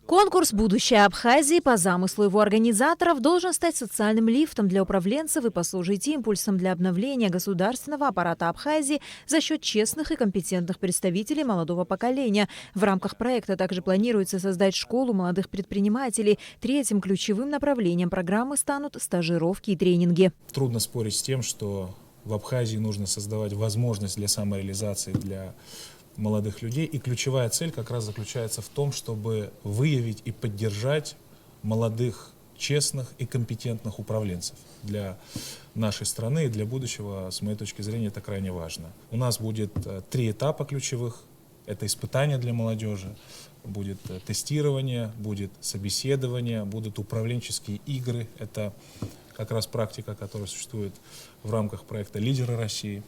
Конкурс «Будущее Абхазии» по замыслу его организаторов должен стать социальным лифтом для управленцев и послужить импульсом для обновления государственного аппарата Абхазии за счет честных и компетентных представителей молодого поколения. В рамках проекта также планируется создать школу молодых предпринимателей. Третьим ключевым направлением программы станут стажировки и тренинги. Трудно спорить с тем, что в Абхазии нужно создавать возможность для самореализации для молодых людей. И ключевая цель как раз заключается в том, чтобы выявить и поддержать молодых, честных и компетентных управленцев. Для нашей страны и для будущего, с моей точки зрения, это крайне важно. У нас будет 3 этапа ключевых. Это испытания для молодежи, будет тестирование, будет собеседование, будут управленческие игры. Это как раз практика, которая существует в рамках проекта «Лидеры России».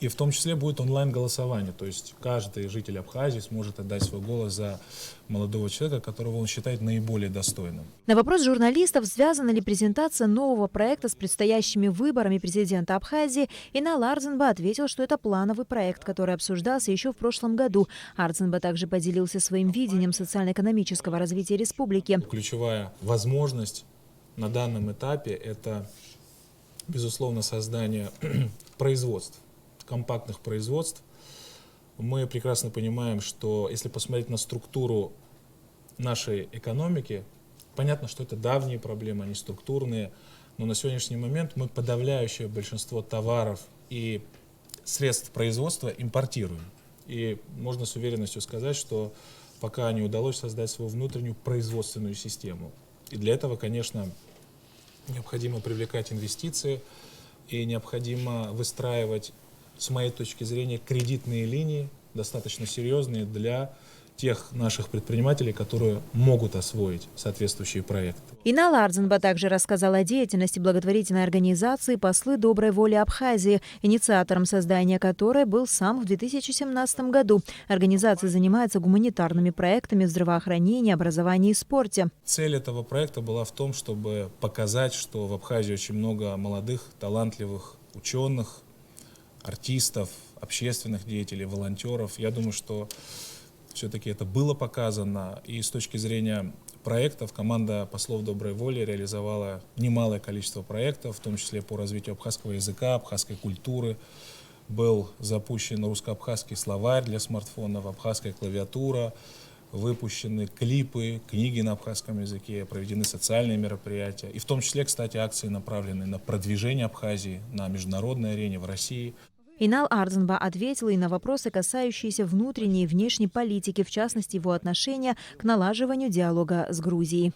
И в том числе будет онлайн-голосование, то есть каждый житель Абхазии сможет отдать свой голос за молодого человека, которого он считает наиболее достойным. На вопрос журналистов, связана ли презентация нового проекта с предстоящими выборами президента Абхазии, Инал Арзанба ответил, что это плановый проект, который обсуждался еще в прошлом году. Арзанба также поделился своим видением социально-экономического развития республики. Ключевая возможность на данном этапе – это, безусловно, создание производств. Компактных производств. Мы прекрасно понимаем, что если посмотреть на структуру нашей экономики, понятно, что это давние проблемы, они структурные, но на сегодняшний момент мы подавляющее большинство товаров и средств производства импортируем. И можно с уверенностью сказать, что пока не удалось создать свою внутреннюю производственную систему. И для этого, конечно, необходимо привлекать инвестиции и необходимо выстраивать, с моей точки зрения, кредитные линии, достаточно серьезные для тех наших предпринимателей, которые могут освоить соответствующие проекты. Инал Арзанба также рассказал о деятельности благотворительной организации «Послы доброй воли Абхазии», инициатором создания которой был сам в 2017 году. Организация занимается гуманитарными проектами в здравоохранении, образовании и спорте. Цель этого проекта была в том, чтобы показать, что в Абхазии очень много молодых, талантливых ученых, артистов, общественных деятелей, волонтеров. Я думаю, что все-таки это было показано. И с точки зрения проектов команда послов доброй воли реализовала немалое количество проектов, в том числе по развитию абхазского языка, абхазской культуры. Был запущен русско-абхазский словарь для смартфонов, абхазская клавиатура, выпущены клипы, книги на абхазском языке, проведены социальные мероприятия. И в том числе, кстати, акции, направленные на продвижение Абхазии на международной арене в России. Инал Арзанба ответил и на вопросы, касающиеся внутренней и внешней политики, в частности, его отношения к налаживанию диалога с Грузией.